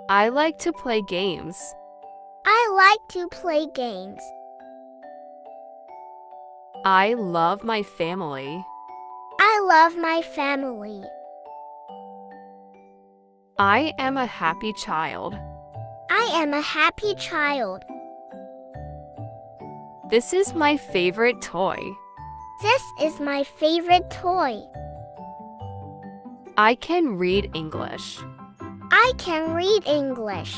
I like to play games. I like to play games. I love my family. I love my family. I am a happy child. I am a happy child. This is my favorite toy. This is my favorite toy. I can read English. I can read English.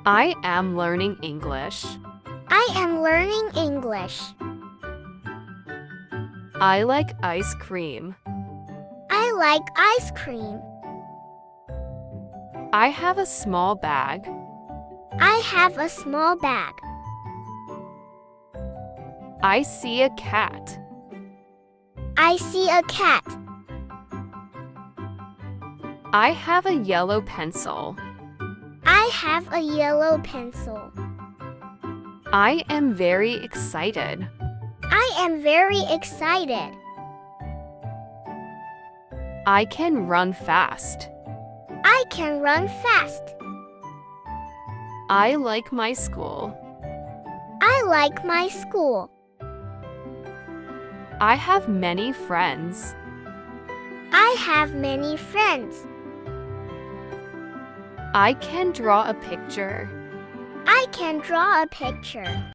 I am learning English. I am learning English. I like ice cream. I like ice cream. I have a small bag. I have a small bag. I see a cat. I see a cat. I have a yellow pencil. I have a yellow pencil. I am very excited. I am very excited. I can run fast. I can run fast. I like my school. I like my school. I have many friends. I have many friends. I can draw a picture. I can draw a picture.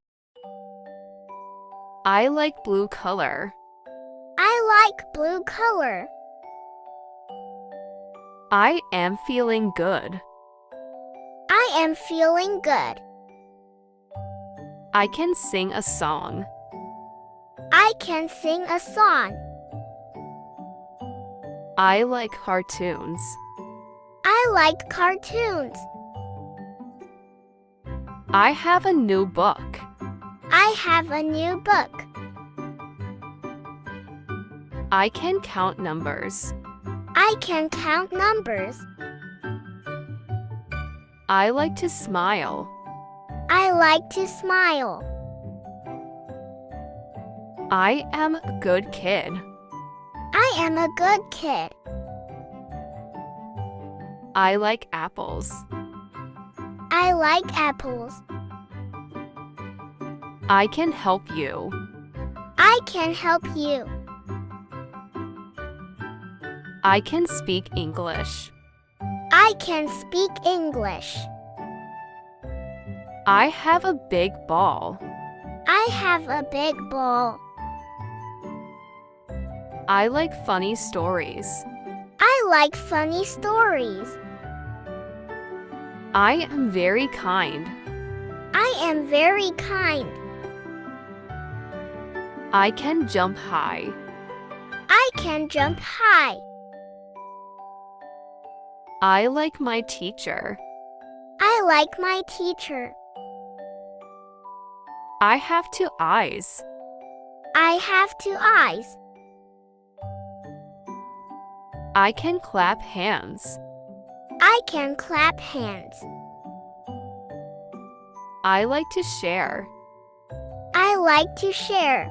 I like blue color. I like blue color. I am feeling good. I am feeling good. I can sing a song. I can sing a song. I like cartoons. I like cartoons. I have a new book. I have a new book. I can count numbers. I can count numbers. I like to smile. I like to smile. I am a good kid. I am a good kid. I like apples. I like apples. I can help you. I can help you. I can speak English. I can speak English. I have a big ball. I have a big ball. I like funny stories. I like funny stories. I am very kind. I am very kind. I can jump high. I can jump high. I like my teacher. I like my teacher. I have two eyes. I have two eyes. I can clap hands. I can clap hands. I like to share. I like to share.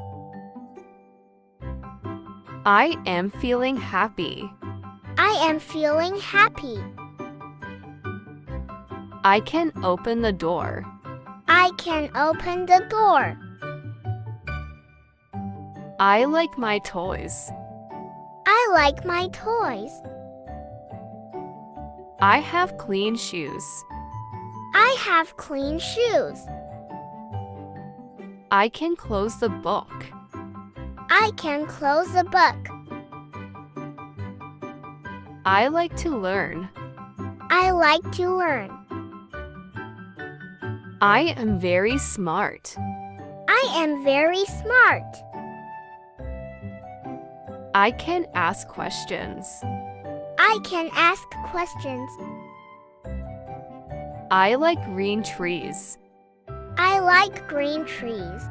I am feeling happy. I am feeling happy. I can open the door. I can open the door. I like my toys. I like my toys. I have clean shoes. I have clean shoes. I can close the book. I can close the book. I like to learn. I like to learn. I am very smart. I am very smart. I can ask questions. I can ask questions. I like green trees. I like green trees.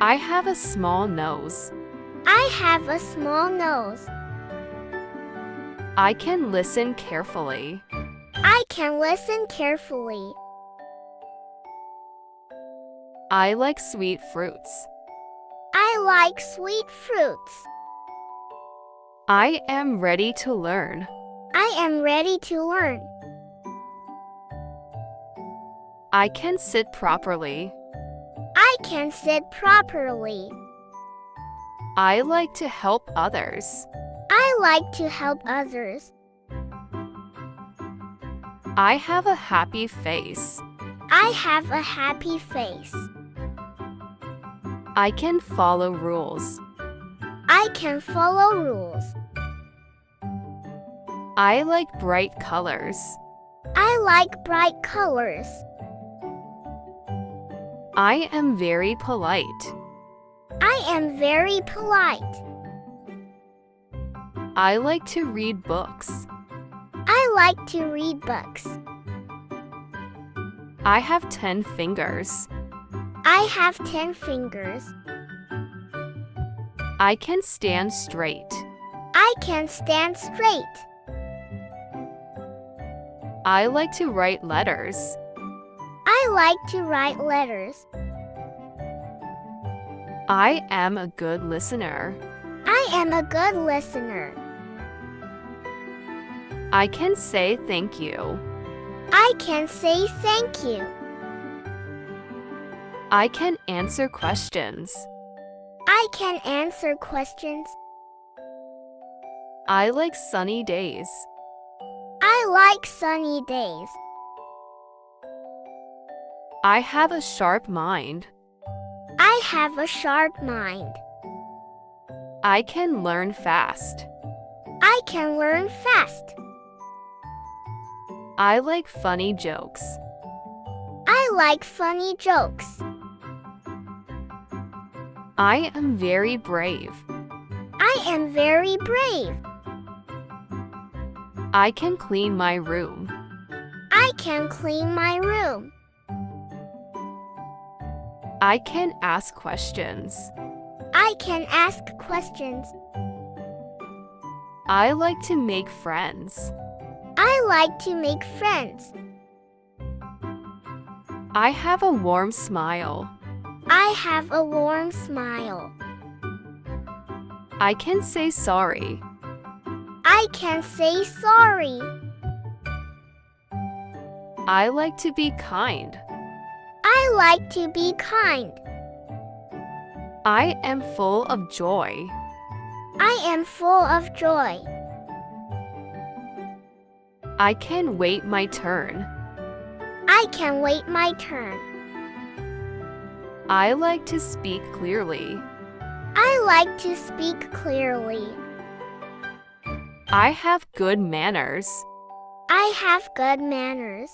I have a small nose. I have a small nose. I can listen carefully. I can listen carefully. I like sweet fruits. I like sweet fruits. I am ready to learn. I am ready to learn. I can sit properly. I can sit properly. I like to help others. I like to help others. I have a happy face. I have a happy face. I can follow rules. I can follow rules. I like bright colors. I like bright colors. I am very polite. I am very polite. I like to read books. I like to read books. I have 10 fingers. I have 10 fingers. I can stand straight. I can stand straight. I like to write letters. I like to write letters. I am a good listener. I am a good listener. I can say thank you. I can say thank you. I can answer questions. I can answer questions. I like sunny days. I like sunny days. I have a sharp mind. I have a sharp mind. I can learn fast. I can learn fast. I like funny jokes. I like funny jokes. I am very brave. I am very brave. I can clean my room. I can clean my room. I can ask questions. I can ask questions. I like to make friends. I like to make friends. I have a warm smile. I have a warm smile. I can say sorry. I can say sorry. I like to be kind. I like to be kind. I am full of joy. I am full of joy. I can wait my turn. I can wait my turn. I like to speak clearly. I like to speak clearly. I have good manners. I have good manners.